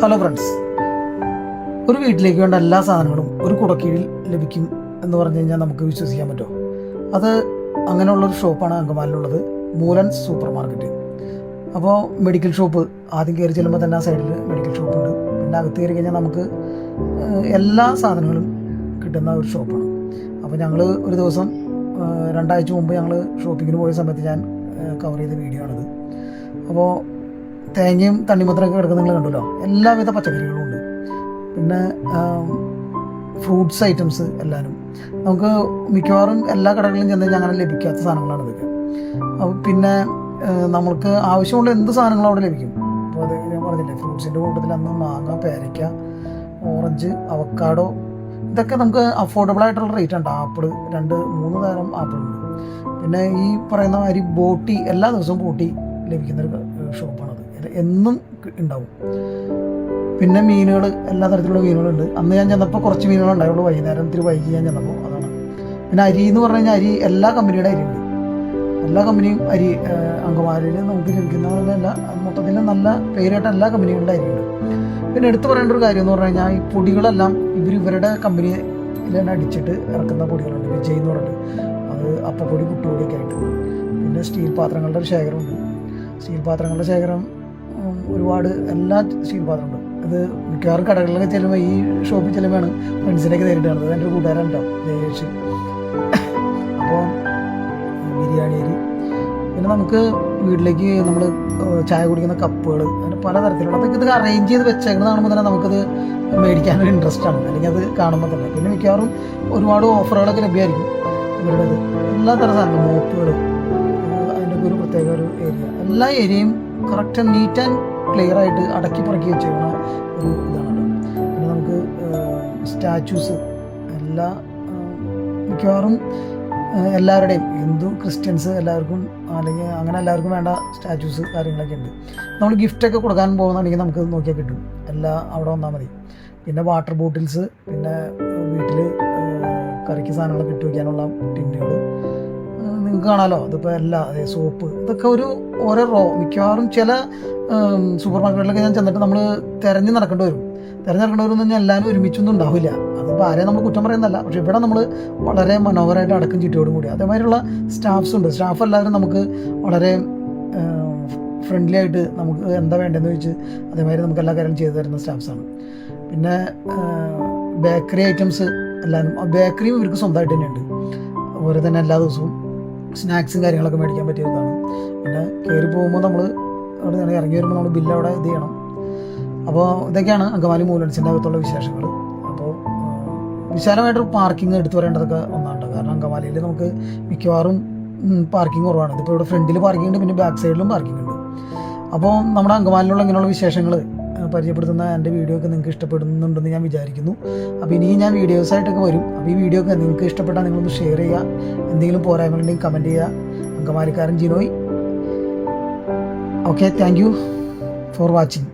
Hello friends, ഒരു വീട്ടിലേക്ക് വേണ്ട എല്ലാ സാധനങ്ങളും ഒരു കുടക്കീഴിൽ ലഭിക്കും എന്ന് പറഞ്ഞു കഴിഞ്ഞാൽ നമുക്ക് വിശ്വസിക്കാൻ പറ്റുമോ? അത് അങ്ങനെയുള്ളൊരു ഷോപ്പാണ് അങ്കമാലിലുള്ളത്, മൂലൻസ് സൂപ്പർ മാർക്കറ്റ്. അപ്പോൾ മെഡിക്കൽ ഷോപ്പ് ആദ്യം കയറി ചെല്ലുമ്പോൾ തന്നെ ആ സൈഡിൽ മെഡിക്കൽ ഷോപ്പുണ്ട്. പിന്നെ അകത്ത് കയറി കഴിഞ്ഞാൽ നമുക്ക് എല്ലാ സാധനങ്ങളും കിട്ടുന്ന ഒരു ഷോപ്പാണ്. അപ്പോൾ ഞങ്ങൾ ഒരു ദിവസം 2 ആഴ്ച മുമ്പ് ഞങ്ങൾ ഷോപ്പിങ്ങിന് പോയ സമയത്ത് ഞാൻ കവർ ചെയ്ത വീഡിയോ ആണിത്. അപ്പോൾ തേങ്ങയും തണ്ണിമത്തനൊക്കെ കിടക്കുന്ന നിങ്ങൾ കണ്ടല്ലോ, എല്ലാവിധ പച്ചക്കറികളും ഉണ്ട്. പിന്നെ ഫ്രൂട്ട്സ് ഐറ്റംസ് എല്ലാവരും നമുക്ക് മിക്കവാറും എല്ലാ കടകളിലും ചെന്ന് കഴിഞ്ഞാൽ അങ്ങനെ ലഭിക്കാത്ത സാധനങ്ങളാണ് ഇതൊക്കെ. അപ്പോൾ പിന്നെ നമ്മൾക്ക് ആവശ്യമുള്ള എന്ത് സാധനങ്ങളും അവിടെ ലഭിക്കും. അപ്പോൾ അത് ഞാൻ പറഞ്ഞില്ലേ, ഫ്രൂട്ട്സിൻ്റെ കൂട്ടത്തിൽ അന്ന് മാങ്ങ, പേരയ്ക്ക, ഓറഞ്ച്, അവക്കാഡോ, ഇതൊക്കെ നമുക്ക് അഫോർഡബിൾ ആയിട്ടുള്ള റേറ്റ് ഉണ്ട്. ആപ്പിൾ 2-3 തരം ആപ്പിളുണ്ട്. പിന്നെ ഈ പറയുന്ന മാതിരി ബോട്ടി, എല്ലാ ദിവസവും ബോട്ടി ലഭിക്കുന്നൊരു ഷോപ്പാണത്, എന്നും ഉണ്ടാവും. പിന്നെ മീനുകൾ, എല്ലാ തരത്തിലുള്ള മീനുകളുണ്ട്. അന്ന് ഞാൻ ചെന്നപ്പോൾ കുറച്ച് മീനുകളുണ്ടായുള്ളൂ, വൈകുന്നേരം ഇത്തിരി വൈകി ഞാൻ ചെന്നപ്പോൾ, അതാണ്. പിന്നെ അരി എന്ന് പറഞ്ഞു കഴിഞ്ഞാൽ അരി എല്ലാ കമ്പനിയുടെ അരി ഉണ്ട്. എല്ലാ കമ്പനിയും അരി അങ്കമാലിയിൽ നമുക്ക് ലഭിക്കുന്നതല്ല, മൊത്തത്തിൽ നല്ല പേരായിട്ട് എല്ലാ കമ്പനികളുടെ അരിയുണ്ട്. പിന്നെ എടുത്തു പറയേണ്ട ഒരു കാര്യം എന്ന് പറഞ്ഞു കഴിഞ്ഞാൽ ഈ പൊടികളെല്ലാം ഇവരുടെ കമ്പനിയിൽ തന്നെ അടിച്ചിട്ട് ഇറക്കുന്ന പൊടികളുണ്ട്. വിജയ് എന്ന് പറഞ്ഞിട്ട്, അത് അപ്പപ്പൊടി, പുട്ടുപൊടിയൊക്കെ ആയിട്ട്. പിന്നെ സ്റ്റീൽ പാത്രങ്ങളുടെ ഒരു ശേഖരമുണ്ട്. സ്റ്റീൽ പാത്രങ്ങളുടെ ശേഖരം ഒരുപാട്, എല്ലാ സ്റ്റീൽ പാത്രമുണ്ട്. അത് മിക്കവാറും കടകളിലൊക്കെ ചെല്ലുമ്പോൾ, ഈ ഷോപ്പിൽ ചെല്ലുമ്പോഴാണ് ഫ്രണ്ട്സിനൊക്കെ നേരിട്ട് കാണുന്നത്. എൻ്റെ കൂട്ടുകാരുണ്ടാവും, ജയേഷ്. അപ്പോൾ ബിരിയാണി അരി, പിന്നെ നമുക്ക് വീട്ടിലേക്ക് നമ്മൾ ചായ കുടിക്കുന്ന കപ്പുകൾ, അങ്ങനെ പലതരത്തിലുള്ള, അതൊക്കെ ഇത് അറേഞ്ച് ചെയ്ത് വെച്ചേക്കുന്നത് കാണുമ്പോൾ തന്നെ നമുക്കത് മേടിക്കാനൊരു ഇൻട്രസ്റ്റ് ആണ്, അല്ലെങ്കിൽ അത് കാണുമ്പോൾ തന്നെ. പിന്നെ മിക്കവാറും ഒരുപാട് ഓഫറുകളൊക്കെ ലഭ്യമായിരിക്കും ഇവരുടേത്. എല്ലാ തരം സാധനങ്ങളും, മോപ്പുകൾ, അതിൻ്റെ ഒരു പ്രത്യേക ഒരു ഏരിയ, എല്ലാ ഏരിയയും കറക്റ്റ് നീറ്റ് ആൻഡ് ക്ലിയർ ആയിട്ട് അടക്കി പറക്കി വെച്ചേക്കുന്ന ഒരു ഇതാണ്. പിന്നെ നമുക്ക് സ്റ്റാച്യൂസ്, എല്ലാ മിക്കവാറും എല്ലാവരുടെയും, ഹിന്ദു, ക്രിസ്ത്യൻസ് എല്ലാവർക്കും, അല്ലെങ്കിൽ അങ്ങനെ എല്ലാവർക്കും വേണ്ട സ്റ്റാച്യൂസ് കാര്യങ്ങളൊക്കെ ഉണ്ട്. നമ്മൾ ഗിഫ്റ്റൊക്കെ കൊടുക്കാൻ പോകുന്നുണ്ടെങ്കിൽ നമുക്ക് നോക്കിയാൽ കിട്ടും, എല്ലാം അവിടെ വന്നാൽ മതി. പിന്നെ വാട്ടർ ബോട്ടിൽസ്, പിന്നെ വീട്ടിൽ കറിക്ക് സാധനങ്ങളൊക്കെ ഇട്ട് വയ്ക്കാനുള്ള ടിന്നുകൾ നിങ്ങൾക്ക് കാണാമല്ലോ. അതിപ്പോൾ എല്ലാ സോപ്പ്, ഇതൊക്കെ ഓരോ മിക്കവാറും ചില സൂപ്പർ മാർക്കറ്റിലൊക്കെ ഞാൻ ചെന്നിട്ട് നമ്മൾ തിരഞ്ഞു നടക്കേണ്ടി വരും എന്ന് പറഞ്ഞാൽ എല്ലാവരും ഒരുമിച്ചൊന്നും ഉണ്ടാവില്ല. അതിപ്പോൾ ആരെയും നമ്മൾ കുറ്റം പറയുന്നതല്ല, പക്ഷേ ഇവിടെ നമ്മൾ വളരെ മനോഹരമായിട്ട് അടക്കം ചുറ്റോടും കൂടി. അതേമാതിരിയുള്ള സ്റ്റാഫ്സ് ഉണ്ട്. സ്റ്റാഫ് എല്ലാവരും നമുക്ക് വളരെ ഫ്രണ്ട്ലി ആയിട്ട് നമുക്ക് എന്താ വേണ്ടതെന്ന് ചോദിച്ച് അതേമാതിരി നമുക്ക് എല്ലാ കാര്യങ്ങളും ചെയ്തു തരുന്ന സ്റ്റാഫ്സാണ്. പിന്നെ ബേക്കറി ഐറ്റംസ് എല്ലാവരും, ബേക്കറിയും ഇവർക്ക് സ്വന്തമായിട്ട് തന്നെയുണ്ട്. അതുപോലെ തന്നെ എല്ലാ ദിവസവും സ്നാക്സും കാര്യങ്ങളൊക്കെ മേടിക്കാൻ പറ്റിയതാണ്. പിന്നെ കയറി പോകുമ്പോൾ നമ്മൾ അവിടെ ഇറങ്ങി വരുമ്പോൾ നമ്മൾ ബില്ല് അവിടെ ഇത് ചെയ്യണം. അപ്പോൾ ഇതൊക്കെയാണ് അങ്കമാലി മൂലൻസിൻ്റെ അകത്തുള്ള വിശേഷങ്ങൾ. അപ്പോൾ വിശാലമായിട്ടൊരു പാർക്കിംഗ് എടുത്തു പറയേണ്ടതൊക്കെ ഒന്നാണ്. കാരണം അങ്കമാലിയിൽ നമുക്ക് മിക്കവാറും പാർക്കിംഗ് കുറവാണ്. ഇതിപ്പോൾ ഇവിടെ ഫ്രണ്ടിൽ പാർക്കിംഗ് ഉണ്ട്, പിന്നെ ബാക്ക് സൈഡിലും പാർക്കിംഗ് ഉണ്ട്. അപ്പോൾ നമ്മുടെ അങ്കമാലിലുള്ള ഇങ്ങനെയുള്ള വിശേഷങ്ങൾ പരിചയപ്പെടുത്തുന്ന എൻ്റെ വീഡിയോ ഒക്കെ നിങ്ങൾക്ക് ഇഷ്ടപ്പെടുന്നുണ്ടെന്ന് ഞാൻ വിചാരിക്കുന്നു. അപ്പോൾ ഇനിയും ഞാൻ വീഡിയോസായിട്ടൊക്കെ വരും. അപ്പോൾ ഈ വീഡിയോ ഒക്കെ നിങ്ങൾക്ക് ഇഷ്ടപ്പെട്ടാൽ നിങ്ങളൊന്ന് ഷെയർ ചെയ്യുക, എന്തെങ്കിലും പോരായ്മകളുണ്ടെങ്കിൽ കമൻറ്റ് ചെയ്യുക. അങ്കമാലിക്കാരൻ Jinoy. Okay, thank you for watching.